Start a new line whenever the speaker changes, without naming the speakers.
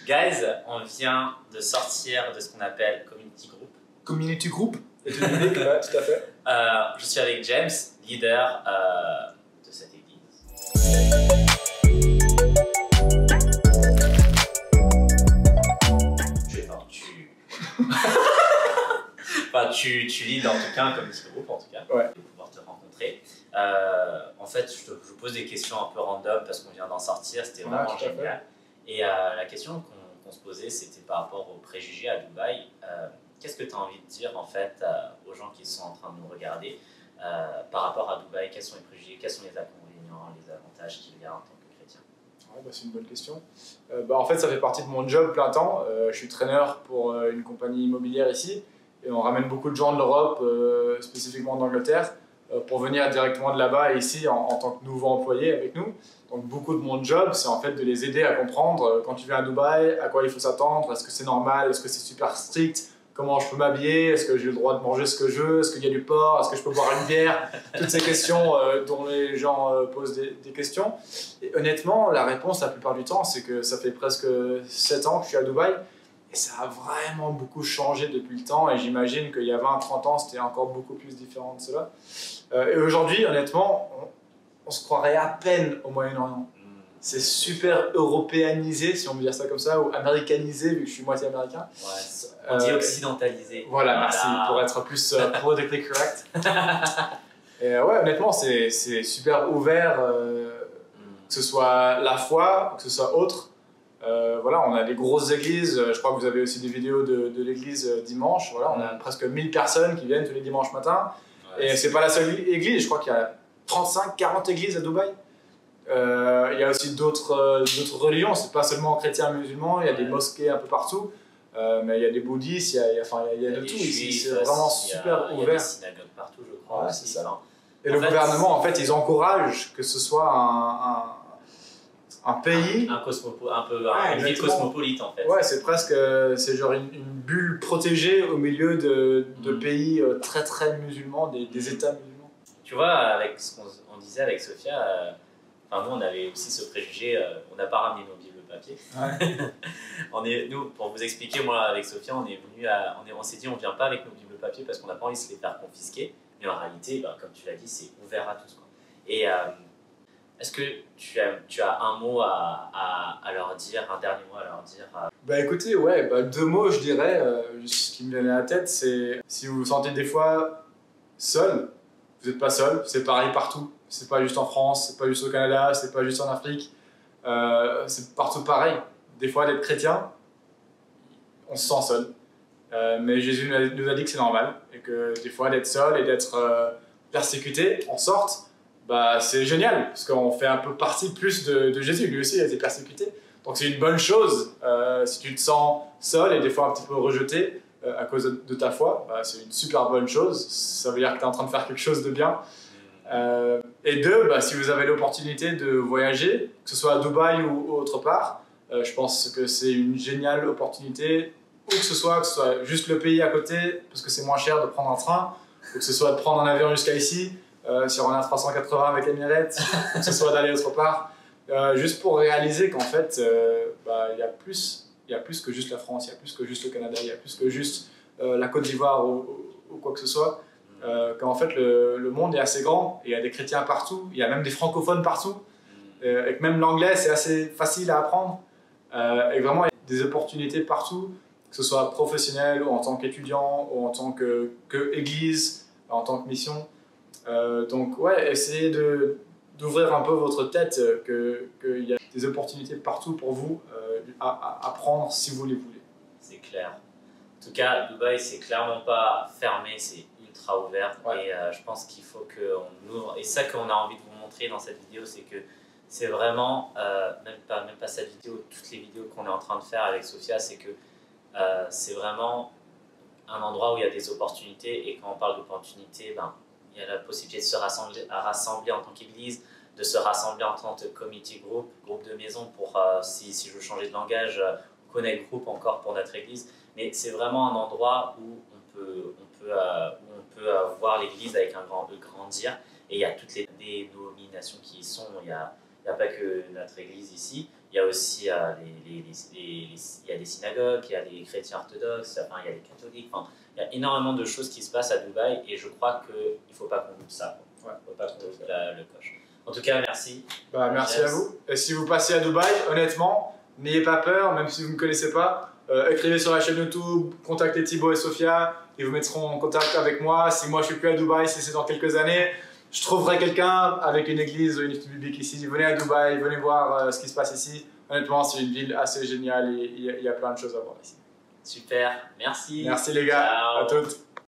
Guys, on vient de sortir de ce qu'on appelle Community Group.
Community Group est une idée, ouais, tout à fait.
Je suis avec James, leader de cette église. Tu leads en tout cas un community group, en tout cas,
ouais.
De pouvoir te rencontrer. En fait, je pose des questions un peu random parce qu'on vient d'en sortir, c'était vraiment génial. Et la question qu'on se posait, c'était par rapport aux préjugés à Dubaï. Qu'est-ce que tu as envie de dire en fait aux gens qui sont en train de nous regarder par rapport à Dubaï? Quels sont les préjugés, quels sont les inconvénients, les avantages qu'il y a en tant que chrétien?
Ouais, c'est une bonne question. En fait, ça fait partie de mon job plein temps. Je suis traîneur pour une compagnie immobilière ici et on ramène beaucoup de gens de l'Europe, spécifiquement d'Angleterre, pour venir directement de là-bas et ici en tant que nouveaux employés avec nous. Donc beaucoup de mon job, c'est en fait de les aider à comprendre quand tu viens à Dubaï, à quoi il faut s'attendre, est-ce que c'est normal, est-ce que c'est super strict, comment je peux m'habiller, est-ce que j'ai le droit de manger ce que je veux, est-ce qu'il y a du porc, est-ce que je peux boire une bière, toutes ces questions dont les gens posent des questions. Et honnêtement, la réponse la plupart du temps, c'est que ça fait presque 7 ans que je suis à Dubaï et ça a vraiment beaucoup changé depuis le temps et j'imagine qu'il y a 20-30 ans, c'était encore beaucoup plus différent de cela. Et aujourd'hui, honnêtement, on se croirait à peine au Moyen-Orient. C'est super européanisé, si on veut dire ça comme ça, ou américanisé, vu que je suis moitié américain.
Ouais, on dit occidentalisé.
Voilà, merci, pour être plus politically correct. Et ouais, honnêtement, c'est super ouvert, que ce soit la foi, que ce soit autre. Voilà, on a des grosses églises, je crois que vous avez aussi des vidéos de l'église dimanche. Voilà, on a presque 1000 personnes qui viennent tous les dimanches matins. Ouais, et c'est pas la seule église, je crois qu'il y a 35-40 églises à Dubaï. Il y a aussi d'autres religions, c'est pas seulement chrétiens musulmans, il y a des mosquées un peu partout, mais il y a des bouddhistes, il y a de tout ici, c'est vraiment super ouvert. Il y a
des synagogues partout, je crois.
Ouais, c'est ça. Et le gouvernement, en fait, ils encouragent que ce soit un pays...
une ville cosmopolite, en fait.
Ouais, c'est presque c'est genre une bulle protégée au milieu de pays très très musulmans, des États musulmans.
Tu vois, avec ce qu'on disait avec Sophia, nous on avait aussi ce préjugé, on n'a pas ramené nos bibles papier. Ouais. Nous, pour vous expliquer, moi avec Sophia, on s'est dit on vient pas avec nos bibles papier parce qu'on n'a pas envie de se les faire confisquer, mais en réalité, comme tu l'as dit, c'est ouvert à tous, quoi. Et est-ce que tu as un mot à leur dire, un dernier mot à leur dire
Écoutez, ouais, 2 mots je dirais, ce qui me vient à la tête, c'est si vous vous sentez des fois seul, vous n'êtes pas seul, c'est pareil partout. C'est pas juste en France, c'est pas juste au Canada, c'est pas juste en Afrique. C'est partout pareil. Des fois, d'être chrétien, on se sent seul. Mais Jésus nous a dit que c'est normal. Et que des fois, d'être seul et d'être persécuté, en sorte, c'est génial. Parce qu'on fait un peu partie plus de Jésus. Lui aussi, il a été persécuté. Donc c'est une bonne chose si tu te sens seul et des fois un petit peu rejeté à cause de ta foi. C'est une super bonne chose. Ça veut dire que tu es en train de faire quelque chose de bien. Et 2, si vous avez l'opportunité de voyager, que ce soit à Dubaï ou autre part, je pense que c'est une géniale opportunité, ou que ce soit juste le pays à côté, parce que c'est moins cher de prendre un train, ou que ce soit de prendre un avion jusqu'à ici, sur un A380 avec Emirates, ou que ce soit d'aller autre part, juste pour réaliser qu'en fait, il y a plus que juste la France, il y a plus que juste le Canada, il y a plus que juste la Côte d'Ivoire ou quoi que ce soit. Qu'en fait le monde est assez grand, et il y a des chrétiens partout, il y a même des francophones partout, et que même l'anglais c'est assez facile à apprendre, et vraiment il y a des opportunités partout, que ce soit professionnel ou en tant qu'étudiant ou en tant qu'église, en tant que mission. Donc ouais, essayez d'ouvrir un peu votre tête, qu'il y a des opportunités partout pour vous à apprendre si vous les voulez.
C'est clair. En tout cas, Dubaï c'est clairement pas fermé, c'est ultra ouvert. Ouais. Et je pense qu'il faut qu'on ouvre. Et ça qu'on a envie de vous montrer dans cette vidéo, c'est que c'est vraiment, même pas cette vidéo, toutes les vidéos qu'on est en train de faire avec Sophia, c'est que c'est vraiment un endroit où il y a des opportunités. Et quand on parle d'opportunités, il y a la possibilité de se rassembler en tant qu'église, de se rassembler en tant que community group de maison pour, si je veux changer de langage, connect group encore pour notre église. Mais c'est vraiment un endroit où on peut voir l'église avec un grandir. Et il y a toutes les dénominations qui y sont. Il n'y a pas que notre église ici. Il y a aussi il y a des synagogues, il y a des chrétiens orthodoxes, enfin, il y a des catholiques. Enfin, il y a énormément de choses qui se passent à Dubaï et je crois qu'il ne faut pas qu'on loupe ça. Il ne faut pas qu'on loupe le coche. En tout cas, merci.
Merci à vous. Et si vous passez à Dubaï, honnêtement, n'ayez pas peur, même si vous ne me connaissez pas. Écrivez sur la chaîne YouTube, contactez Thibaut et Sophia, ils vous mettront en contact avec moi. Si moi je suis plus à Dubaï, si c'est dans quelques années, je trouverai quelqu'un avec une église ou une étude biblique ici. Venez à Dubaï, venez voir ce qui se passe ici. Honnêtement, c'est une ville assez géniale et il y a plein de choses à voir ici.
Super, merci.
Merci les gars,
Ciao.
à toutes.